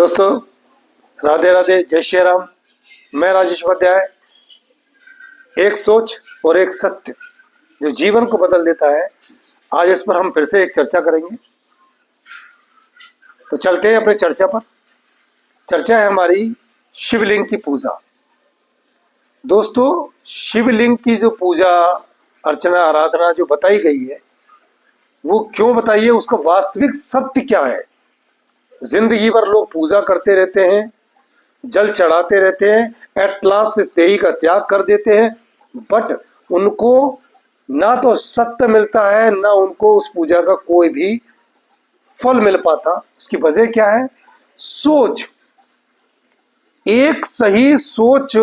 दोस्तों, राधे राधे, जय श्री राम। मैं राजेश उपाध्याय। एक सोच और एक सत्य जो जीवन को बदल देता है, आज इस पर हम फिर से एक चर्चा करेंगे। तो चलते हैं अपने चर्चा पर। चर्चा है हमारी शिवलिंग की पूजा। दोस्तों, शिवलिंग की जो पूजा अर्चना आराधना जो बताई गई है, वो क्यों बताई है, उसका वास्तविक सत्य क्या है। जिंदगी भर लोग पूजा करते रहते हैं, जल चढ़ाते रहते हैं, एट लास्ट इस देही का त्याग कर देते हैं, बट उनको ना तो सत्य मिलता है, ना उनको उस पूजा का कोई भी फल मिल पाता। उसकी वजह क्या है? सोच। एक सही सोच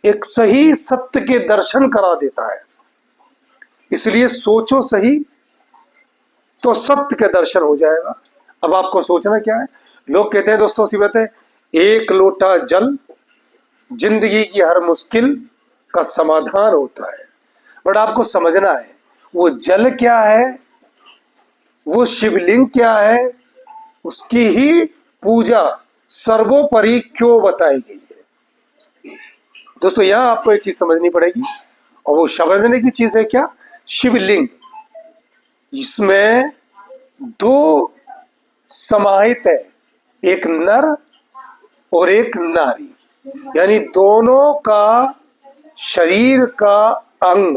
एक सही सत्य के दर्शन करा देता है। इसलिए सोचो सही तो सत्य के दर्शन हो जाएगा। अब आपको सोचना क्या है? लोग कहते हैं दोस्तों, सी बात है, एक लोटा जल जिंदगी की हर मुश्किल का समाधान होता है। बट आपको समझना है, वो जल क्या है, वो शिवलिंग क्या है, उसकी ही पूजा सर्वोपरि क्यों बताई गई है। दोस्तों, यहां आपको एक चीज समझनी पड़ेगी, और वो समझने की चीज है क्या? शिवलिंग, इसमें दो समाहित है, एक नर और एक नारी, यानी दोनों का शरीर का अंग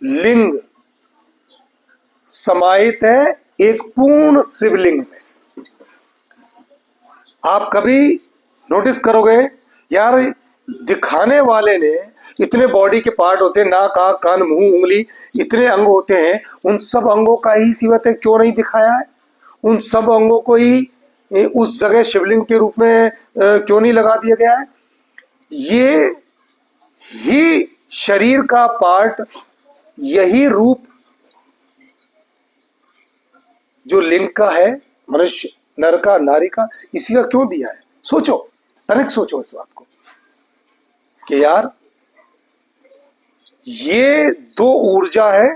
लिंग समाहित है एक पूर्ण शिवलिंग में। आप कभी नोटिस करोगे यार, दिखाने वाले ने इतने बॉडी के पार्ट होते हैं, नाक आंख कान मुंह उंगली, इतने अंग होते हैं, उन सब अंगों का ही सिवत है क्यों नहीं दिखाया है? उन सब अंगों को ही उस जगह शिवलिंग के रूप में क्यों नहीं लगा दिया गया है? ये ही शरीर का पार्ट, यही रूप जो लिंग का है, मनुष्य नर का नारी का, इसी का क्यों दिया है? सोचो, तनिक सोचो इस बात को कि यार, ये दो ऊर्जा है,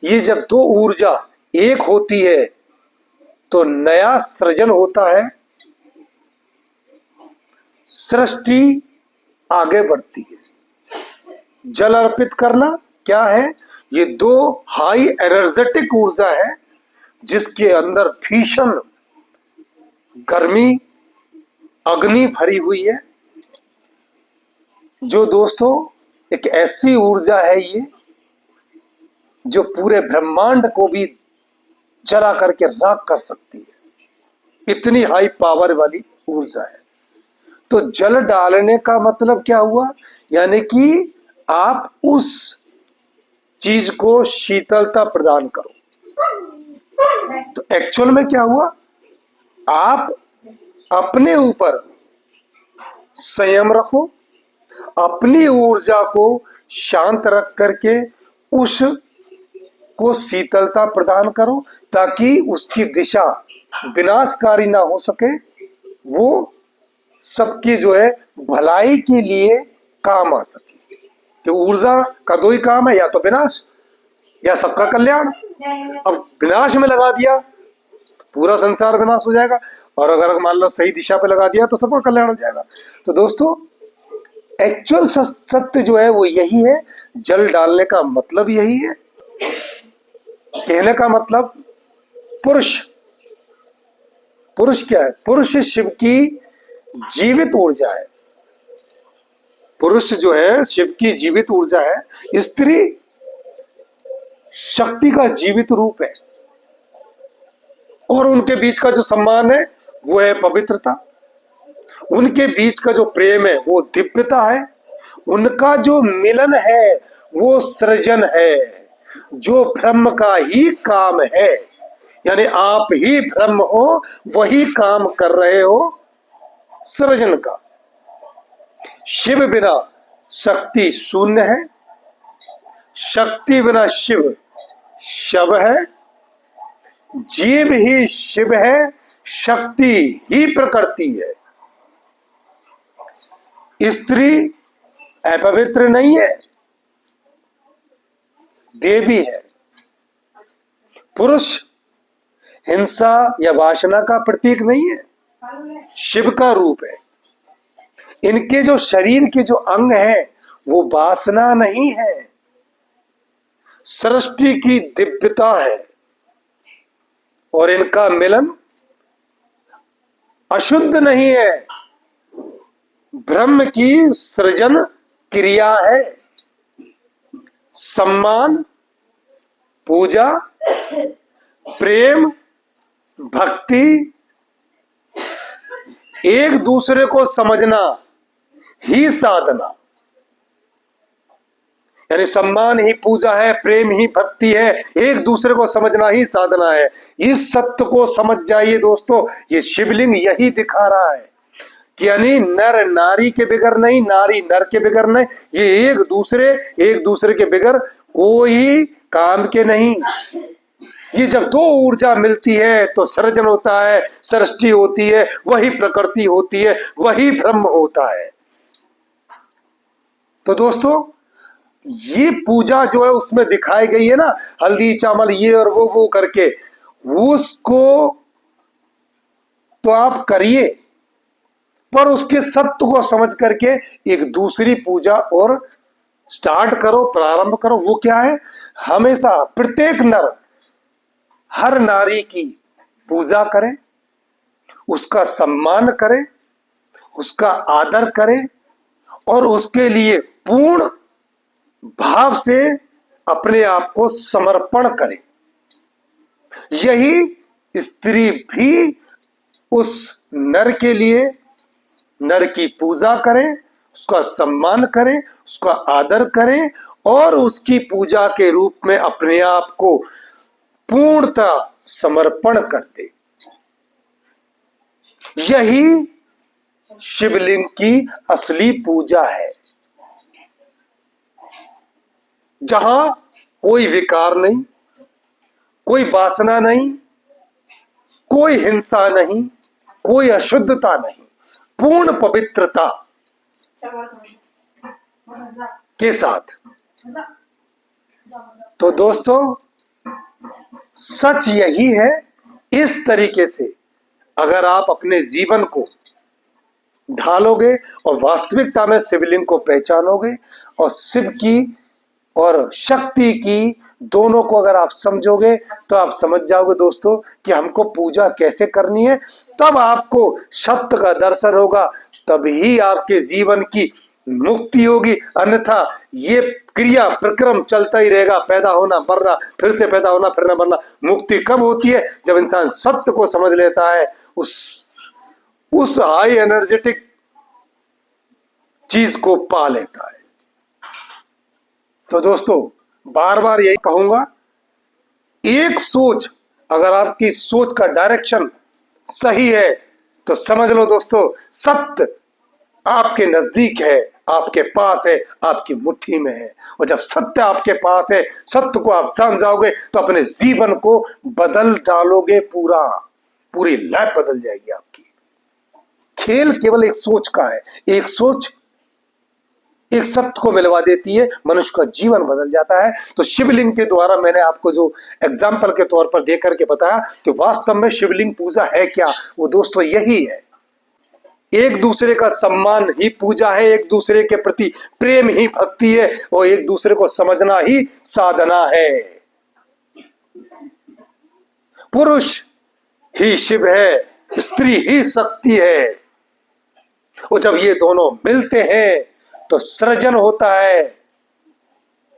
ये जब दो ऊर्जा एक होती है तो नया सृजन होता है, सृष्टि आगे बढ़ती है। जल अर्पित करना क्या है? ये दो हाई एनर्जेटिक ऊर्जा है जिसके अंदर भीषण गर्मी अग्नि भरी हुई है, जो दोस्तों एक ऐसी ऊर्जा है ये जो पूरे ब्रह्मांड को भी जला करके राख कर सकती है। इतनी हाई पावर वाली ऊर्जा है। तो जल डालने का मतलब क्या हुआ? यानी कि आप उस चीज को शीतलता प्रदान करो। तो एक्चुअल में क्या हुआ? आप अपने ऊपर संयम रखो, अपनी ऊर्जा को शांत रख करके उस को शीतलता प्रदान करो, ताकि उसकी दिशा विनाशकारी ना हो सके, वो सबकी जो है भलाई के लिए काम आ सके। कि ऊर्जा का दो ही काम है, या तो विनाश या सबका कल्याण। अब विनाश में लगा दिया, पूरा संसार विनाश हो जाएगा, और अगर मान लो सही दिशा पे लगा दिया तो सबका कल्याण हो जाएगा। तो दोस्तों, एक्चुअल सत्य जो है वो यही है। जल डालने का मतलब यही है। कहने का मतलब, पुरुष पुरुष क्या है? पुरुष शिव की जीवित ऊर्जा है। पुरुष जो है शिव की जीवित ऊर्जा है। स्त्री शक्ति का जीवित रूप है, और उनके बीच का जो सम्मान है वो है पवित्रता। उनके बीच का जो प्रेम है वो दिव्यता है। उनका जो मिलन है वो सृजन है, जो ब्रह्म का ही काम है। यानी आप ही ब्रह्म हो, वही काम कर रहे हो सृजन का। शिव बिना शक्ति शून्य है, शक्ति बिना शिव शव है, जीव ही शिव है, शक्ति ही प्रकृति है। स्त्री अपवित्र नहीं है, देवी है। पुरुष हिंसा या वासना का प्रतीक नहीं है, शिव का रूप है। इनके जो शरीर के जो अंग हैं वो वासना नहीं है, सृष्टि की दिव्यता है। और इनका मिलन अशुद्ध नहीं है, ब्रह्म की सृजन क्रिया है। सम्मान, पूजा, प्रेम, भक्ति, एक दूसरे को समझना ही साधना, यानी सम्मान ही पूजा है, प्रेम ही भक्ति है, एक दूसरे को समझना ही साधना है। इस सत्य को समझ जाइए दोस्तों, ये शिवलिंग यही दिखा रहा है कि यानी नर नारी के बिगर नहीं, नारी नर के बिगर नहीं, ये एक दूसरे के बिगर कोई काम के नहीं। ये जब दो ऊर्जा मिलती है तो सृजन होता है, सृष्टि होती है, वही प्रकृति होती है, वही ब्रह्म होता है। तो दोस्तों ये पूजा जो है उसमें दिखाई गई है ना, हल्दी चावल ये और वो करके, उसको तो आप करिए, पर उसके सत्य को समझ करके एक दूसरी पूजा और स्टार्ट करो, प्रारंभ करो। वो क्या है? हमेशा प्रत्येक नर हर नारी की पूजा करें, उसका सम्मान करें, उसका आदर करें और उसके लिए पूर्ण भाव से अपने आप को समर्पण करें। यही स्त्री भी उस नर के लिए, नर की पूजा करें, उसका सम्मान करें, उसका आदर करें और उसकी पूजा के रूप में अपने आप को पूर्णतः समर्पण कर दे। यही शिवलिंग की असली पूजा है, जहां कोई विकार नहीं, कोई वासना नहीं, कोई हिंसा नहीं, कोई अशुद्धता नहीं, पूर्ण पवित्रता के साथ। तो दोस्तों सच यही है, इस तरीके से अगर आप अपने जीवन को ढालोगे और वास्तविकता में शिवलिंग को पहचानोगे और शिव की और शक्ति की दोनों को अगर आप समझोगे तो आप समझ जाओगे दोस्तों कि हमको पूजा कैसे करनी है। तब आपको सत्य का दर्शन होगा, तभी आपके जीवन की मुक्ति होगी। अन्यथा ये क्रिया प्रक्रम चलता ही रहेगा, पैदा होना मरना, फिर से पैदा होना फिर न मरना। मुक्ति कब होती है? जब इंसान सत्य को समझ लेता है, उस हाई एनर्जेटिक चीज को पा लेता है। तो दोस्तों बार बार यही कहूंगा, एक सोच, अगर आपकी सोच का डायरेक्शन सही है तो समझ लो दोस्तों सत्य आपके नजदीक है, आपके पास है, आपकी मुट्ठी में है। और जब सत्य आपके पास है, सत्य को आप समझ जाओगे तो अपने जीवन को बदल डालोगे, पूरी लाइफ बदल जाएगी आपकी। खेल केवल एक सोच का है, एक सोच एक सत्य को मिलवा देती है, मनुष्य का जीवन बदल जाता है। तो शिवलिंग के द्वारा मैंने आपको जो एग्जाम्पल के तौर पर दे करके बताया कि वास्तव में शिवलिंग पूजा है क्या, वो दोस्तों यही है। एक दूसरे का सम्मान ही पूजा है, एक दूसरे के प्रति प्रेम ही भक्ति है और एक दूसरे को समझना ही साधना है। पुरुष ही शिव है, स्त्री ही शक्ति है। और जब ये दोनों मिलते हैं तो सृजन होता है,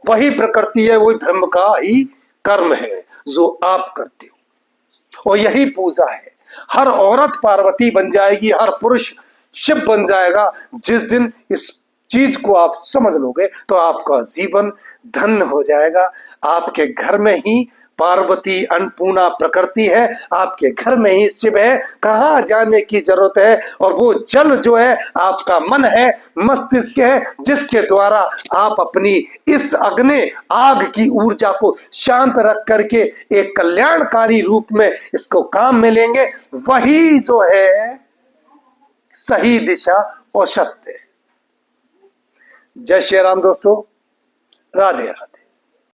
वही प्रकृति है, वही ब्रह्म का ही कर्म है जो आप करते हो। और यही पूजा है। हर औरत पार्वती बन जाएगी, हर पुरुष शिव बन जाएगा। जिस दिन इस चीज को आप समझ लोगे तो आपका जीवन धन्य हो जाएगा। आपके घर में ही पार्वती अन्नपूर्णा प्रकृति है, आपके घर में ही शिव है, कहाँ जाने की जरूरत है। और वो जल जो है आपका मन है, मस्तिष्क है, जिसके द्वारा आप अपनी इस अग्नि आग की ऊर्जा को शांत रख करके एक कल्याणकारी रूप में इसको काम में लेंगे। वही जो है सही दिशा और सत्य। जय श्री राम दोस्तों, राधे राधे।